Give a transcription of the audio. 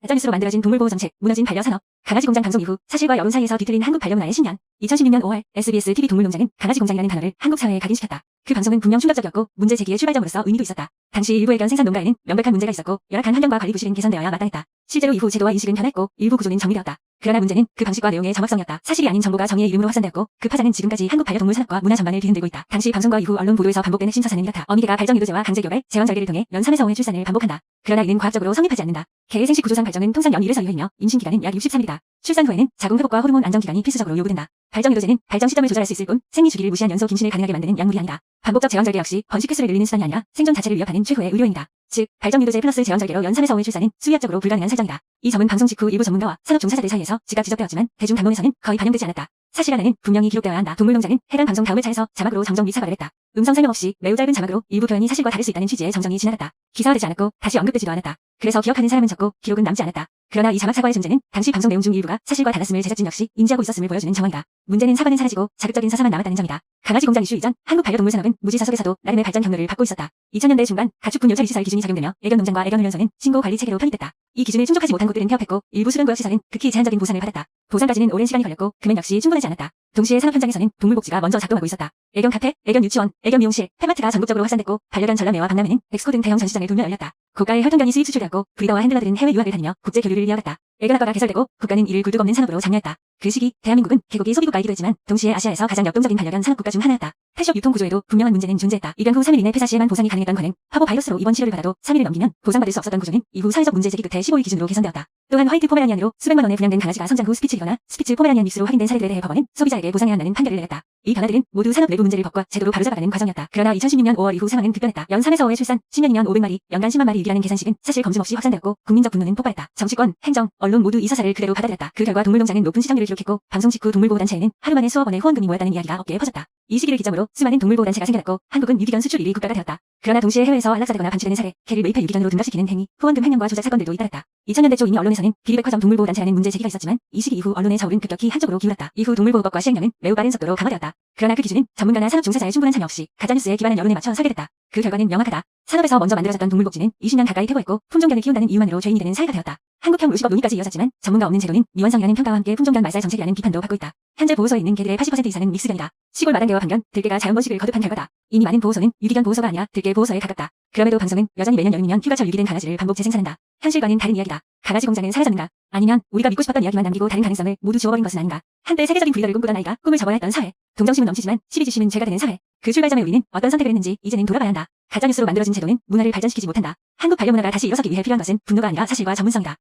가짜뉴스로 만들어진 동물보호정책, 무너진 반려산업, 강아지공장 방송 이후 사실과 여론 사이에서 뒤틀린 한국 반려문화의 신년. 2016년 5월 SBS TV 동물농장은 강아지공장이라는 단어를 한국 사회에 각인시켰다. 그 방송은 분명 충격적이었고 문제 제기의 출발점으로서 의미도 있었다. 당시 일부 의견 생산 농가에는 명백한 문제가 있었고 열악한 환경과 관리 부실은 개선되어야 마땅했다. 실제로 이후 제도와 인식은 변했고 일부 구조는 정리되었다. 그러나 문제는 그 방식과 내용의 정확성이었다. 사실이 아닌 정보가 정의의 이름으로 확산되었고 그 파장은 지금까지 한국 반려동물 산업과 문화 전반을 뒤흔들고 있다. 당시 방송과 이후 언론 보도에서 반복된 핵심 서사는 이렇다. 어미개가 발정유도제와 강제교배, 제왕절개를 통해 연 3에서 5회 출산을 반복한다. 그러나 이는 과학적으로 성립하지 않는다. 개의 생식 구조상 발정은 통상 연 1에서 2회이며 임신기간은 약 63일이다. 출산 후에는 자궁 회복과 호르몬 안정기간이 필수적으로 요구된다. 발정유도제는 발정 시점을 조절할 수 있을 뿐 생리 주기를 무시한 연소 김신을 가능하게 만드는 약물이 아니다. 반복적 제왕절개 역시 번식 횟수를 늘리는 수단이 아니라 생존 자체를 위협하는 최후의 의료행위다. 즉, 발정유도제 플러스 제왕절개로 연 3에서 5회 출산은 수의학적으로 불가능한 설정이다. 이 점은 방송 직후 일부 전문가와 산업 종사자들 사이에서 즉각 지적되었지만 대중 담론에서는 거의 반영되지 않았다. 사실 하나는 분명히 기록되어야 한다. 동물농장은 해당 방송 다음을 차에서 자막으로 정정 및 사과를 했다. 음성 설명 없이 매우 짧은 자막으로 일부 표현이 사실과 다를 수 있다는 취지의 정정이 지나갔다. 기사화되지 않았고 다시 언급되지도 않았다. 그래서 기억하는 사람은 적고 기록은 남지 않았다. 그러나 이 자막 사과의 존재는 당시 방송 내용 중 일부가 사실과 달랐음을 제작진 역시 인지하고 있었음을 보여주는 정황이다. 문제는 사과는 사라지고 자극적인 서사만 남았다는 점이다. 강아지 공장 이슈 이전 한국 반려동물 산업은 무지사 속에서도 나름의 발전 경로를 밟고 있었다. 2000년대 중반 가축분 요철 시설 기준이 적용되며 애견 농장과 애견 훈련소는 신고 관리 체계로 편입됐다. 이 기준을 충족하지 못한 곳들은 폐업했고 일부 수련구역 시설은 극히 제한적인 보상을 받았다. 보상까지는 오랜 시간이 걸렸고 금액 역시 충분하지 않았다. 동시에 산업 현장에서는 동물복지가 먼저 작동하고 있었다. 애견 카페, 애견 유치원, 애견 미용실, 폐마트가 전국적으로 확산됐고 반려견 전람회와 박람회는 엑스코 등 대형 전시장을 돌며 열렸다. 고가의 혈통견이 수입 수출되었고 브리더와 핸들러들은 해외 유학을 다니며 국제 교류를 이어갔다. 애견학과가 개설되고 국가는 이를 굴뚝 없는 산업으로 장려했다. 그 시기 대한민국은 개고기 소비국가이기도 했지만 동시에 아시아에서 가장 역동적인 반려견 산업국가 중 하나였다. 펫숍 유통 구조에도 분명한 문제는 존재했다. 입양 후 3일 이내 폐사 시에만 보상이 가능했던 관행, 파보 바이러스로 입원 치료를 받아도 3일을 넘기면 보상받을 수 없었던 구조는 이후 사회적 문제 제기 끝에 15일 기준으로 개선되었다. 또한 화이트 포메라니안으로 수백만 원에 분양된 강아지가 성장 후 스피츠리거나 스피츠 포메라니안 믹스로 확인된 사례들에 대해 법원은 소비자에게 보상해야 한다는 판결을 내렸다. 이 변화들은 모두 산업 내부 문제를 법과 제도로 바로잡아가는 과정이었다. 그러나 2016년 5월 이후 상황은 급변했다. 연 3에서 5회 출산, 10년이면 500마리, 연간 10만 마리 유기라는 계산식은 사실 검증 없이 확산되었고 국민적 분노는 폭발했다. 정치권, 행정, 언론 모두 이 사설을 그대로 받아들였다. 그 결과 동물농장은 높은 시청률을 기록했고 방송 직후 동물보호단체에는 하루 만에 수억 원의 후원금이 모였다는 이야기가 업계에 퍼졌다. 이 시기를 기점으로 수많은 동물보호단체가 생겨났고 한국은 유기견 수출 1위 국가가 되었다. 그러나 동시에 해외에서 안락사되거나 반출되는 사례, 개를 매입해 유기견으로 등록시키는 행위, 후원금 횡령과 조작 사건들도 잇따랐다. 2000년대 초 이미 언론에서는 비리백화점 동물보호단체라는 문제 제기가 있었지만 이 시기 이후 언론의 저울은 급격히 한쪽으로 기울었다. 이후 동물보호법과 시행령은 매우 빠른 속도로 강화되었다. 그러나 그 기준은 전문가나 산업 종사자의 충분한 참여 없이 가짜뉴스에 기반한 여론에 맞춰 설계됐다. 그 결과는 명확하다. 산업에서 먼저 만들어졌던 동물복지는 20년 가까이 퇴보했고 품종견을 키운다는 이유만으로 죄인이 되는 사회가 되었다. 한국형 의식업 논의까지 이어졌지만 전문가 없는 제도는 미완성이라는 평가와 함께 품종견 말살 정책이라는 비판도 받고 있다. 현재 보호소에 있는 개들의 80% 이상은 믹스견이다. 시골 마당개와 반견, 들개가 자연번식을 거듭한 결과다. 이미 많은 보호소는 유기견 보호소가 아니라 들개 보호소에 가깝다. 그럼에도 방송은 여전히 매년 여름이면 휴가철 유기된 강아지를 반복 재생산한다. 현실과는 다른 이야기다. 강아지 공장은 사라졌는가? 아니면 우리가 믿고 싶었던 이야기만 남기고 다른 가능성을 모두 지워버린 것은 아닌가? 한때 세계적인 브리더를 꿈꾸던 아이가 꿈을 접어야 했던 사회. 동정심은 넘치지만 시비주심은 죄가 되는 사회. 그 출발점에 우리는 어떤 선택을 했는지 이제는 돌아봐야 한다. 가짜뉴스로 만들어진 제도는 문화를 발전시키지 못한다. 한국 반려문화가 다시 일어서기 위해 필요한 것은 분노가 아니라 사실과 전문성이다.